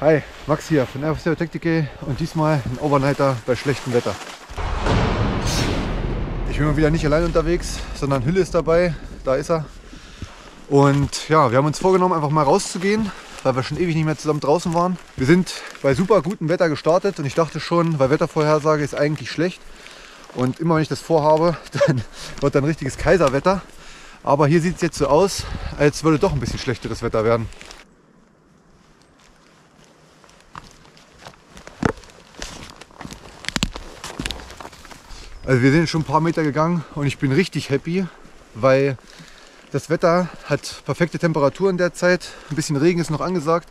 Hi, Max hier von FSR Tactical und diesmal ein Overnighter bei schlechtem Wetter. Ich bin mal wieder nicht allein unterwegs, sondern Hülle ist dabei, da ist er. Und ja, wir haben uns vorgenommen, einfach mal rauszugehen, weil wir schon ewig nicht mehr zusammen draußen waren. Wir sind bei super gutem Wetter gestartet und ich dachte schon, weil Wettervorhersage ist eigentlich schlecht. Und immer wenn ich das vorhabe, dann wird dann richtiges Kaiserwetter. Aber hier sieht es jetzt so aus, als würde doch ein bisschen schlechteres Wetter werden. Also wir sind schon ein paar Meter gegangen und ich bin richtig happy, weil das Wetter hat perfekte Temperaturen derzeit. Ein bisschen Regen ist noch angesagt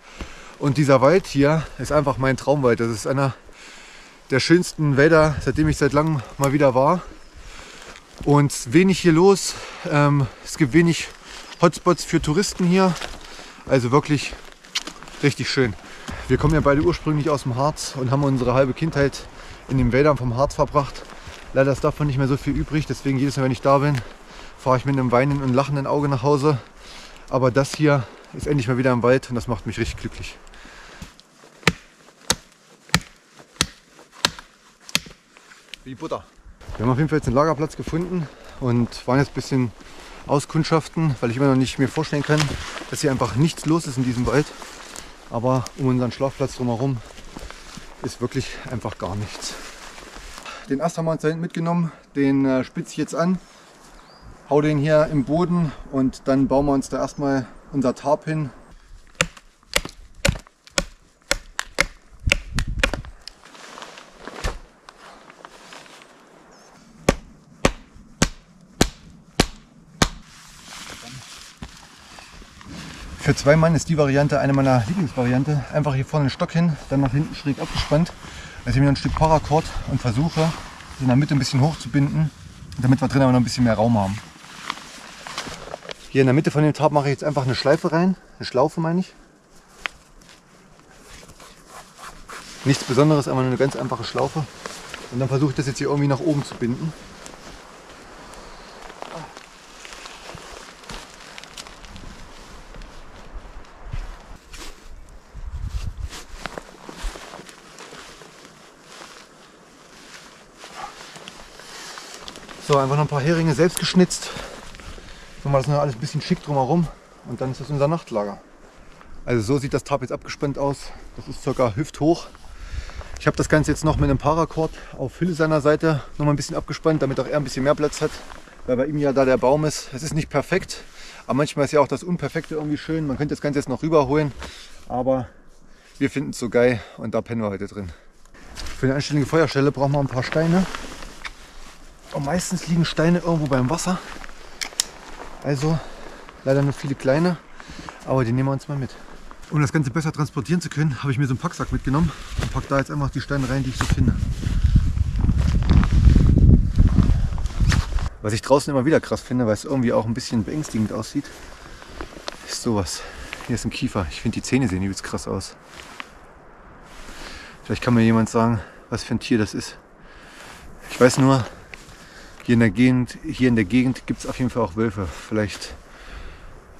und dieser Wald hier ist einfach mein Traumwald. Das ist einer der schönsten Wälder, seitdem ich seit langem mal wieder war. Und wenig hier los. Es gibt wenig Hotspots für Touristen hier. Also wirklich richtig schön. Wir kommen ja beide ursprünglich aus dem Harz und haben unsere halbe Kindheit in den Wäldern vom Harz verbracht. Leider ist davon nicht mehr so viel übrig, deswegen jedes Mal, wenn ich da bin, fahre ich mit einem weinenden und lachenden Auge nach Hause. Aber das hier ist endlich mal wieder im Wald und das macht mich richtig glücklich. Wie Butter. Wir haben auf jeden Fall jetzt einen Lagerplatz gefunden und waren jetzt ein bisschen auskundschaften, weil ich immer noch nicht mir vorstellen kann, dass hier einfach nichts los ist in diesem Wald. Aber um unseren Schlafplatz drumherum ist wirklich einfach gar nichts. Den Ast haben wir uns da hinten mitgenommen, den spitze ich jetzt an, hau den hier im Boden und dann bauen wir uns da erstmal unser Tarp hin. Für 2 Mann ist die Variante eine meiner Lieblingsvariante. Einfach hier vorne einen Stock hin, dann nach hinten schräg abgespannt. Also ich nehme ein Stück Paracord und versuche in der Mitte ein bisschen hochzubinden, damit wir drin aber noch ein bisschen mehr Raum haben. Hier in der Mitte von dem Tarp mache ich jetzt einfach eine Schleife rein, eine Schlaufe meine ich. Nichts Besonderes, einfach nur eine ganz einfache Schlaufe. Und dann versuche ich das jetzt hier irgendwie nach oben zu binden. So, einfach noch ein paar Heringe selbst geschnitzt. So, mal das noch alles ein bisschen schick drumherum und dann ist das unser Nachtlager. Also so sieht das Tarp jetzt abgespannt aus. Das ist ca. hüfthoch. Ich habe das Ganze jetzt noch mit einem Paracord auf Hülle seiner Seite noch mal ein bisschen abgespannt, damit auch er ein bisschen mehr Platz hat. Weil bei ihm ja da der Baum ist. Es ist nicht perfekt, aber manchmal ist ja auch das Unperfekte irgendwie schön. Man könnte das Ganze jetzt noch rüberholen, aber wir finden es so geil und da pennen wir heute drin. Für eine anständige Feuerstelle brauchen wir ein paar Steine. Und meistens liegen Steine irgendwo beim Wasser. Also leider nur viele kleine, aber die nehmen wir uns mal mit. Um das Ganze besser transportieren zu können, habe ich mir so einen Packsack mitgenommen und packe da jetzt einfach die Steine rein, die ich so finde. Was ich draußen immer wieder krass finde, weil es irgendwie auch ein bisschen beängstigend aussieht, ist sowas. Hier ist ein Kiefer. Ich finde die Zähne sehen übelst krass aus. Vielleicht kann mir jemand sagen, was für ein Tier das ist. Ich weiß nur, hier in der Gegend gibt es auf jeden Fall auch Wölfe. Vielleicht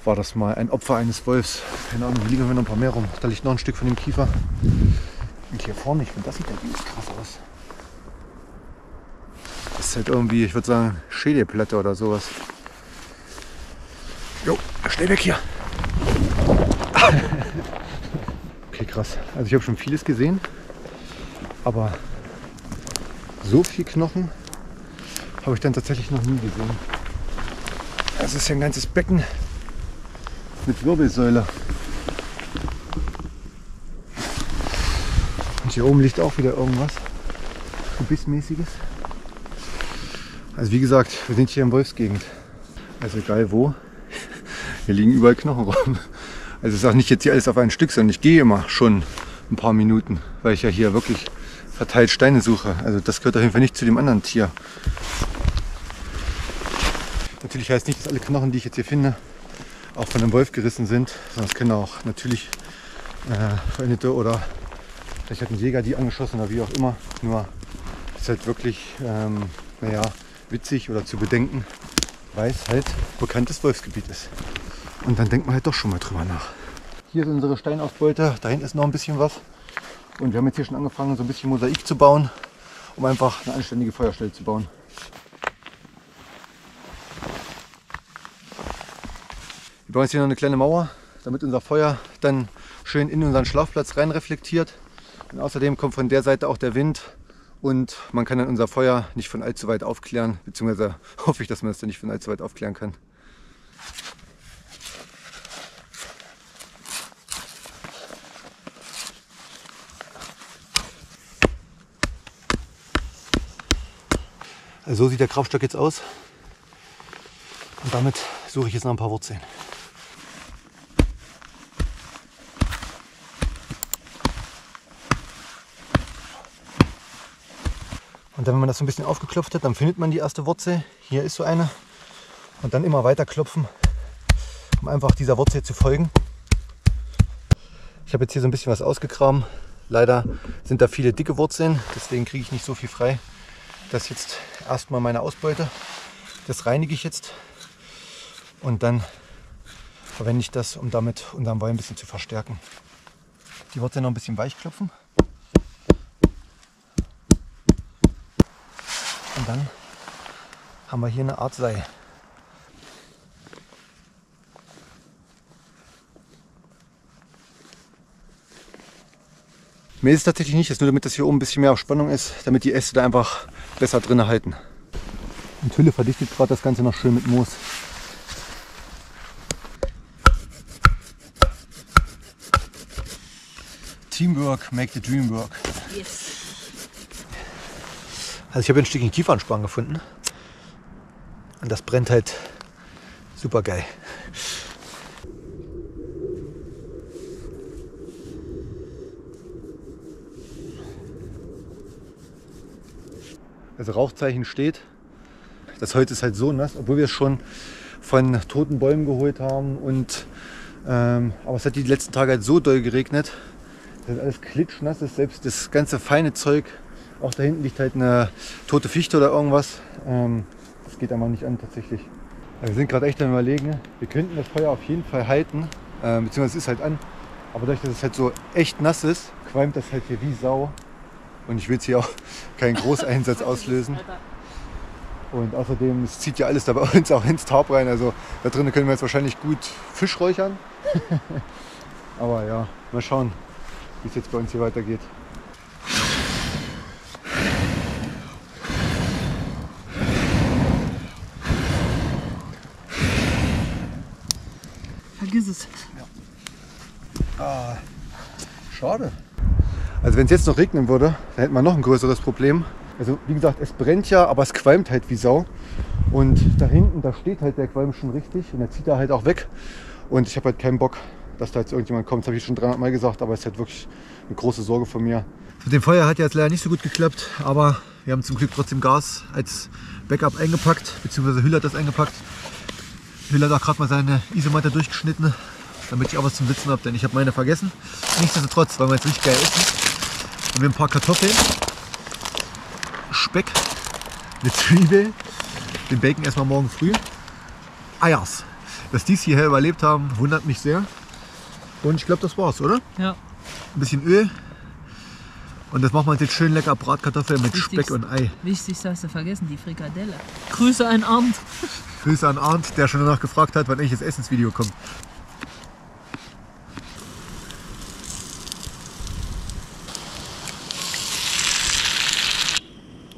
war das mal ein Opfer eines Wolfs. Keine Ahnung, hier liegen wir noch ein paar mehr rum. Da liegt noch ein Stück von dem Kiefer. Und hier vorne, ich finde, das sieht ja übelst krass aus. Das ist halt irgendwie, ich würde sagen, Schädelplatte oder sowas. Jo, schnell weg hier. Okay, krass. Also ich habe schon vieles gesehen. Aber so viel Knochen habe ich dann tatsächlich noch nie gesehen. Das ist ja ein ganzes Becken mit Wirbelsäule. Und hier oben liegt auch wieder irgendwas Gebissmäßiges. Also wie gesagt, wir sind hier in Wolfsgegend. Also egal wo, hier liegen überall Knochen rum. Also es ist auch nicht jetzt hier alles auf ein Stück, sondern ich gehe immer schon ein paar Minuten, weil ich ja hier wirklich verteilt Steine suche. Also das gehört auf jeden Fall nicht zu dem anderen Tier. Natürlich heißt nicht, dass alle Knochen, die ich jetzt hier finde, auch von einem Wolf gerissen sind, sondern es können auch natürlich Verendete oder vielleicht hat ein Jäger die angeschossen oder wie auch immer. Nur ist halt wirklich naja, witzig oder zu bedenken, weil es halt bekanntes Wolfsgebiet ist. Und dann denkt man halt doch schon mal drüber nach. Hier ist unsere Steinausbeute, da hinten ist noch ein bisschen was. Und wir haben jetzt hier schon angefangen, so ein bisschen Mosaik zu bauen, um einfach eine anständige Feuerstelle zu bauen. Wir bauen jetzt hier noch eine kleine Mauer, damit unser Feuer dann schön in unseren Schlafplatz rein reflektiert. Und außerdem kommt von der Seite auch der Wind und man kann dann unser Feuer nicht von allzu weit aufklären, beziehungsweise hoffe ich, dass man es dann nicht von allzu weit aufklären kann. Also so sieht der Grabstock jetzt aus und damit suche ich jetzt noch ein paar Wurzeln. Und dann, wenn man das so ein bisschen aufgeklopft hat, dann findet man die erste Wurzel. Hier ist so eine. Und dann immer weiter klopfen, um einfach dieser Wurzel zu folgen. Ich habe jetzt hier so ein bisschen was ausgegraben. Leider sind da viele dicke Wurzeln, deswegen kriege ich nicht so viel frei. Das ist jetzt erstmal meine Ausbeute. Das reinige ich jetzt und dann verwende ich das, um damit unseren Wein ein bisschen zu verstärken. Die Wurzeln noch ein bisschen weich klopfen. Und dann haben wir hier eine Art Seil. Mehr ist es tatsächlich nicht, das ist nur damit das hier oben ein bisschen mehr auf Spannung ist, damit die Äste da einfach besser drin halten. Und Hülle verdichtet gerade das Ganze noch schön mit Moos. Teamwork make the dream work. Yes. Also ich habe ein Stückchen Kiefernsparen gefunden und das brennt halt super geil. Also Rauchzeichen steht. Das Holz ist halt so nass, obwohl wir es schon von toten Bäumen geholt haben. Und, aber es hat die letzten Tage halt so doll geregnet, dass alles klitschnass ist. Selbst das ganze feine Zeug. Auch da hinten liegt halt eine tote Fichte oder irgendwas. Das geht einmal nicht an tatsächlich. Wir sind gerade echt am Überlegen, wir könnten das Feuer auf jeden Fall halten. Beziehungsweise es ist halt an. Aber dadurch, dass es halt so echt nass ist, qualmt das halt hier wie Sau. Und ich will jetzt hier auch keinen Großeinsatz auslösen. Und außerdem, es zieht ja alles da bei uns auch ins Tarp rein. Also da drinnen können wir jetzt wahrscheinlich gut Fisch räuchern. Aber ja, mal schauen, wie es jetzt bei uns hier weitergeht. Vergiss es. Ja. Ah, schade. Also wenn es jetzt noch regnen würde, dann hätten wir noch ein größeres Problem. Also wie gesagt, es brennt ja, aber es qualmt halt wie Sau. Und da hinten, da steht halt der Qualm schon richtig und der zieht da halt auch weg. Und ich habe halt keinen Bock, dass da jetzt irgendjemand kommt. Das habe ich schon 300 Mal gesagt, aber es ist halt wirklich eine große Sorge von mir. Mit dem Feuer hat jetzt leider nicht so gut geklappt, aber wir haben zum Glück trotzdem Gas als Backup eingepackt, beziehungsweise Hülle hat das eingepackt. Hülle hat auch gerade mal seine Isomatte durchgeschnitten, damit ich auch was zum Sitzen habe, denn ich habe meine vergessen. Nichtsdestotrotz, weil wir jetzt richtig geil essen. Haben wir ein paar Kartoffeln, Speck, eine Zwiebel, den Bacon erstmal morgen früh. Eiers. Dass die es hierher überlebt haben, wundert mich sehr. Und ich glaube, das war's, oder? Ja. Ein bisschen Öl. Und das machen wir jetzt schön lecker Bratkartoffeln mit Speck und Ei. Wichtigste hast du vergessen, die Frikadelle. Grüße an Arndt. Grüße an Arndt, der schon danach gefragt hat, wann endlich das Essensvideo kommt.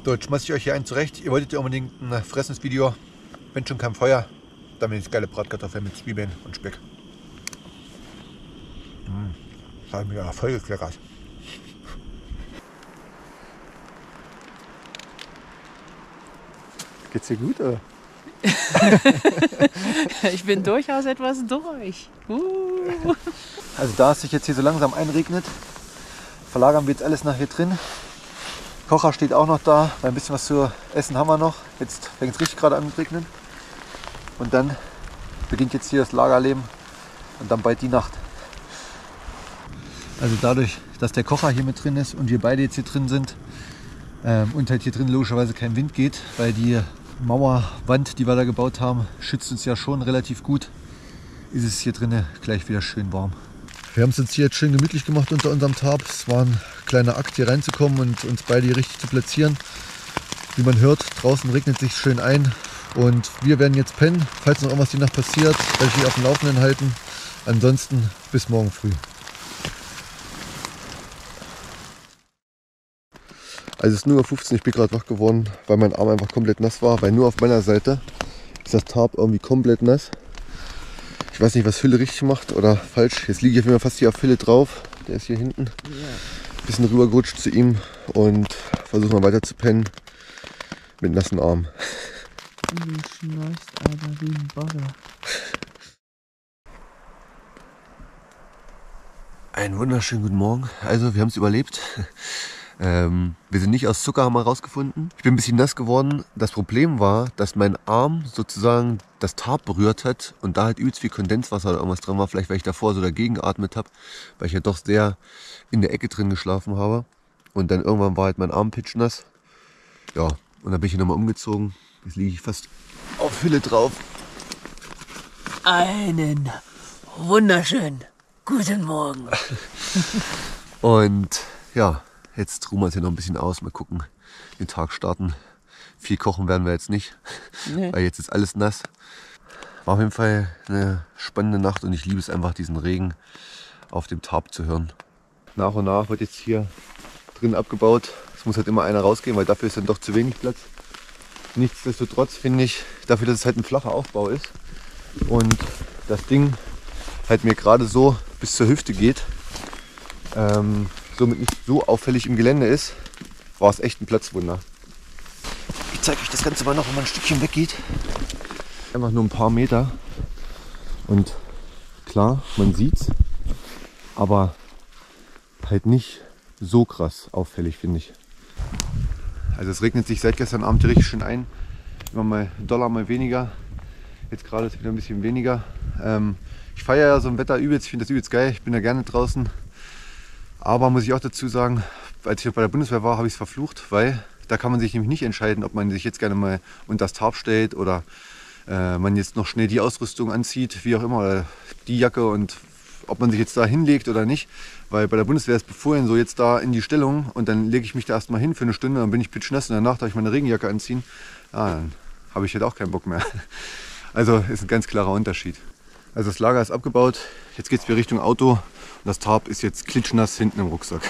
So, jetzt schmeiße ich euch hier einen zurecht. Ihr wolltet ja unbedingt ein Fressensvideo. Wenn schon kein Feuer, dann bin ich geile Bratkartoffeln mit Zwiebeln und Speck. Das hat mich ja voll gekleckert. Geht's dir gut, oder? Ich bin durchaus etwas durch. Also da es sich jetzt hier so langsam einregnet, verlagern wir jetzt alles nach hier drin. Kocher steht auch noch da, weil ein bisschen was zu essen haben wir noch. Jetzt fängt es richtig gerade an zu regnen. Und dann beginnt jetzt hier das Lagerleben und dann bald die Nacht. Also dadurch, dass der Kocher hier mit drin ist und wir beide jetzt hier drin sind und halt hier drin logischerweise kein Wind geht, weil die Mauerwand, die wir da gebaut haben, schützt uns ja schon relativ gut, ist es hier drinnen gleich wieder schön warm. Wir haben es uns hier jetzt schön gemütlich gemacht unter unserem Tarp. Es war ein kleiner Akt hier reinzukommen und uns beide hier richtig zu platzieren. Wie man hört, draußen regnet sich schön ein und wir werden jetzt pennen. Falls noch irgendwas die Nacht passiert, werde ich euch auf dem Laufenden halten. Ansonsten bis morgen früh. Also es ist 0:15 Uhr, ich bin gerade wach geworden, weil mein Arm einfach komplett nass war. Weil nur auf meiner Seite ist das Tarp irgendwie komplett nass. Ich weiß nicht, was Phil richtig macht oder falsch. Jetzt liege ich auf jeden Fall fast hier auf Phil drauf. Der ist hier hinten. Bisschen rübergerutscht zu ihm und versuche mal weiter zu pennen mit nassen Armen. Du schnarchst aber wie ein Bagger. Einen wunderschönen guten Morgen. Also, wir haben es überlebt. Wir sind nicht aus Zucker, haben wir rausgefunden. Ich bin ein bisschen nass geworden. Das Problem war, dass mein Arm sozusagen das Tarp berührt hat und da halt übelst viel Kondenswasser oder irgendwas drin war. Vielleicht, weil ich davor so dagegen geatmet habe, weil ich ja doch sehr in der Ecke drin geschlafen habe. Und dann irgendwann war halt mein Arm pitschnass. Ja, und dann bin ich nochmal umgezogen. Jetzt liege ich fast auf Hülle drauf. Einen wunderschönen guten Morgen. Und ja, jetzt ruhen wir uns hier noch ein bisschen aus. Mal gucken, den Tag starten. Viel kochen werden wir jetzt nicht, weil jetzt ist alles nass. War auf jeden Fall eine spannende Nacht und ich liebe es einfach, diesen Regen auf dem Tarp zu hören. Nach und nach wird jetzt hier drin abgebaut. Es muss halt immer einer rausgehen, weil dafür ist dann doch zu wenig Platz. Nichtsdestotrotz finde ich, dafür, dass es halt ein flacher Aufbau ist und das Ding halt mir gerade so bis zur Hüfte geht, somit nicht so auffällig im Gelände ist, war es echt ein Platzwunder. Ich zeige euch das Ganze mal noch, wenn man ein Stückchen weggeht. Einfach nur ein paar Meter und klar, man sieht's, aber halt nicht so krass auffällig, finde ich. Also es regnet sich seit gestern Abend richtig schön ein. Immer mal $, mal weniger. Jetzt gerade ist wieder ein bisschen weniger. Ich feiere ja so ein Wetter übelst, ich finde das übelst geil. Ich bin da gerne draußen. Aber muss ich auch dazu sagen, als ich noch bei der Bundeswehr war, habe ich es verflucht, weil da kann man sich nämlich nicht entscheiden, ob man sich jetzt gerne mal unter das Tarp stellt oder man jetzt noch schnell die Ausrüstung anzieht, wie auch immer, oder die Jacke und ob man sich jetzt da hinlegt oder nicht. Weil bei der Bundeswehr ist befohlen, so jetzt da in die Stellung und dann lege ich mich da erstmal hin für eine Stunde, dann bin ich pitschnass und danach darf ich meine Regenjacke anziehen. Dann habe ich halt auch keinen Bock mehr. Also ist ein ganz klarer Unterschied. Also das Lager ist abgebaut, jetzt geht es wieder Richtung Auto und das Tarp ist jetzt klitschnass hinten im Rucksack.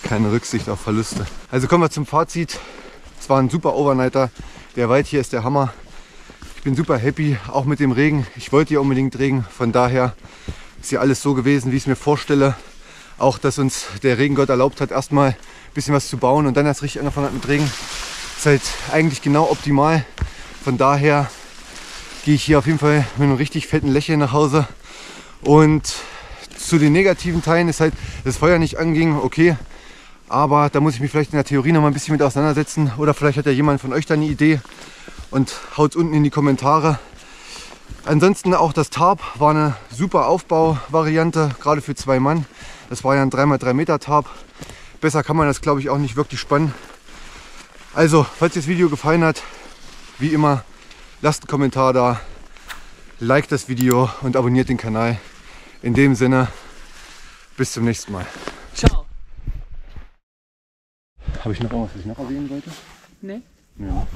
Keine Rücksicht auf Verluste. Also kommen wir zum Fazit. Es war ein super Overnighter. Der Wald hier ist der Hammer. Ich bin super happy, auch mit dem Regen. Ich wollte ja unbedingt Regen, von daher ist hier alles so gewesen, wie ich es mir vorstelle. Auch, dass uns der Regengott erlaubt hat, erstmal ein bisschen was zu bauen und dann erst richtig angefangen hat mit Regen. Ist halt eigentlich genau optimal. Von daher gehe ich hier auf jeden Fall mit einem richtig fetten Lächeln nach Hause. Und zu den negativen Teilen ist halt, dass das Feuer nicht anging, okay. Aber da muss ich mich vielleicht in der Theorie noch mal ein bisschen mit auseinandersetzen. Oder vielleicht hat ja jemand von euch da eine Idee und haut es unten in die Kommentare. Ansonsten auch das Tarp war eine super Aufbauvariante, gerade für 2 Mann. Das war ja ein 3x3 Meter Tarp. Besser kann man das, glaube ich, auch nicht wirklich spannen. Also, falls dir das Video gefallen hat, wie immer, lasst einen Kommentar da, liked das Video und abonniert den Kanal. In dem Sinne, bis zum nächsten Mal. Ciao. Habe ich noch irgendwas, was ich noch erwähnen wollte? Nee. Ja.